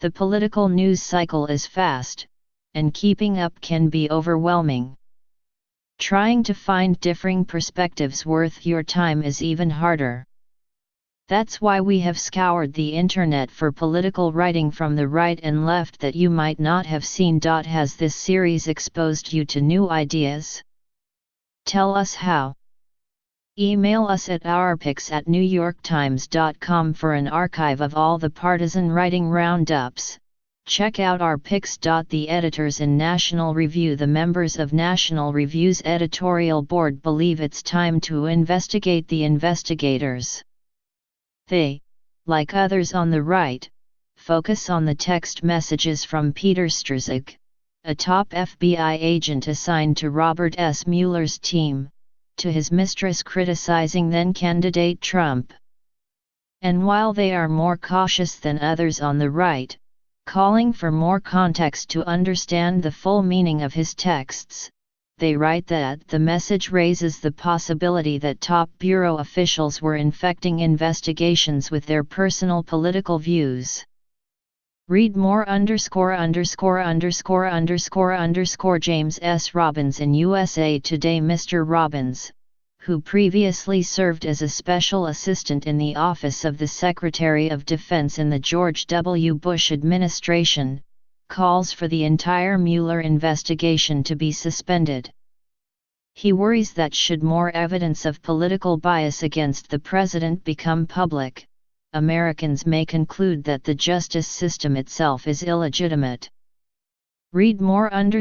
The political news cycle is fast, and keeping up can be overwhelming. Trying to find differing perspectives worth your time is even harder. That's why we have scoured the internet for political writing from the right and left that you might not have seen. Has this series exposed you to new ideas? Tell us how. Email us at ourpicks@newyorktimes.com for an archive of all the partisan writing roundups. Check out our picks. The editors in National Review. The members of National Review's editorial board believe it's time to investigate the investigators. They, like others on the right, focus on the text messages from Peter Strzok, a top FBI agent assigned to Robert S. Mueller's team, to his mistress criticizing then-candidate Trump. And while they are more cautious than others on the right, calling for more context to understand the full meaning of his texts, they write that the message raises the possibility that top bureau officials were infecting investigations with their personal political views. Read more _________ James S. Robbins in USA Today. Mr. Robbins, who previously served as a special assistant in the Office of the Secretary of Defense in the George W. Bush administration, calls for the entire Mueller investigation to be suspended. He worries that should more evidence of political bias against the president become public, Americans may conclude that the justice system itself is illegitimate. Read more ____________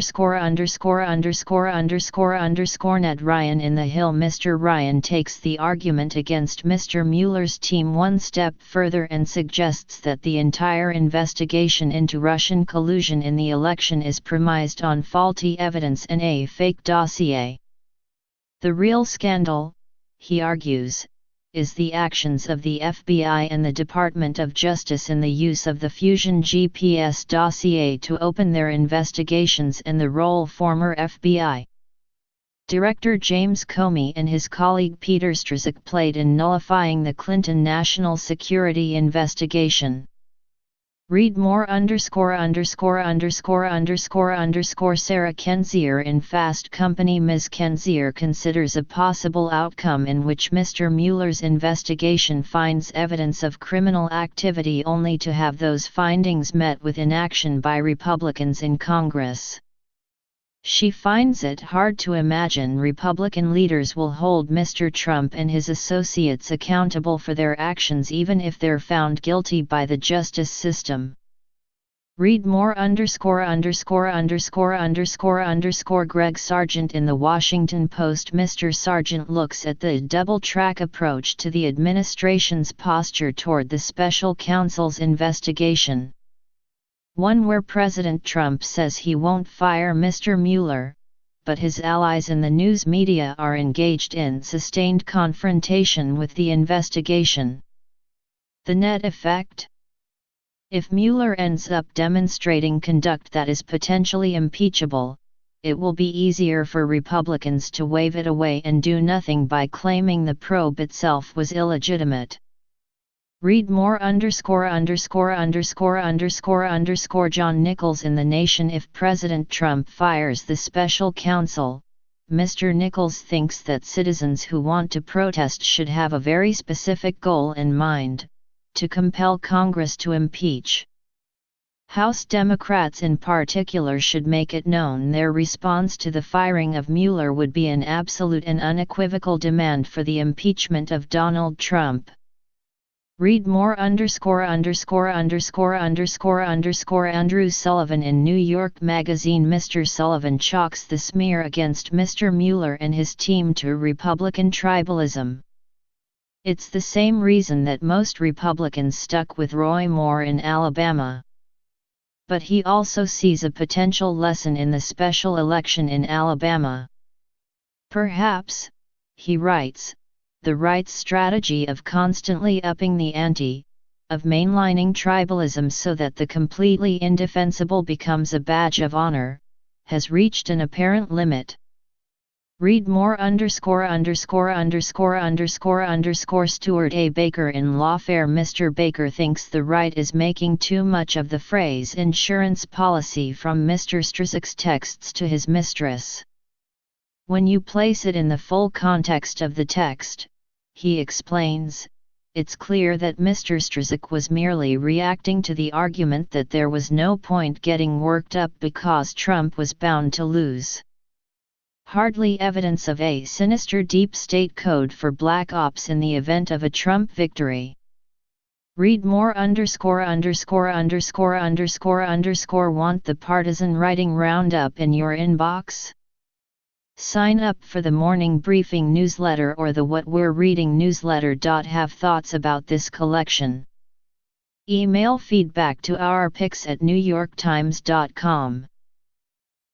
Ned Ryan in The Hill. Mr. Ryan takes the argument against Mr. Mueller's team one step further and suggests that the entire investigation into Russian collusion in the election is premised on faulty evidence and a fake dossier. The real scandal, he argues, is the actions of the FBI and the Department of Justice in the use of the Fusion GPS dossier to open their investigations and the role former FBI Director James Comey and his colleague Peter Strzok played in nullifying the Clinton national security investigation. Read more _________ Sarah Kendzior in Fast Company. Ms. Kendzior considers a possible outcome in which Mr. Mueller's investigation finds evidence of criminal activity only to have those findings met with inaction by Republicans in Congress. She finds it hard to imagine Republican leaders will hold Mr. Trump and his associates accountable for their actions even if they're found guilty by the justice system. Read more _________ Greg Sargent in The Washington Post. Mr. Sargent looks at the double-track approach to the administration's posture toward the special counsel's investigation. One where President Trump says he won't fire Mr. Mueller, but his allies in the news media are engaged in sustained confrontation with the investigation. The net effect? If Mueller ends up demonstrating conduct that is potentially impeachable, it will be easier for Republicans to wave it away and do nothing by claiming the probe itself was illegitimate. Read more _______ John Nichols in The Nation. If President Trump fires the special counsel, Mr. Nichols thinks that citizens who want to protest should have a very specific goal in mind: to compel Congress to impeach. House Democrats in particular should make it known their response to the firing of Mueller would be an absolute and unequivocal demand for the impeachment of Donald Trump. Read more ________ Andrew Sullivan in New York Magazine. Mr. Sullivan chalks the smear against Mr. Mueller and his team to Republican tribalism. It's the same reason that most Republicans stuck with Roy Moore in Alabama. But he also sees a potential lesson in the special election in Alabama. Perhaps, he writes, the right's strategy of constantly upping the ante, of mainlining tribalism so that the completely indefensible becomes a badge of honor, has reached an apparent limit. Read more ________________ Stuart A. Baker in Lawfare. Mr. Baker thinks the right is making too much of the phrase insurance policy from Mr. Strycek's texts to his mistress. When you place it in the full context of the text, he explains, it's clear that Mr. Strycek was merely reacting to the argument that there was no point getting worked up because Trump was bound to lose. Hardly evidence of a sinister deep state code for black ops in the event of a Trump victory. Read more _________________________________________________________________________________ Want the Partisan Writing Roundup in your inbox? Sign up for the Morning Briefing newsletter or the What We're Reading newsletter. Have thoughts about this collection? Email feedback to ourpicks@newyorktimes.com.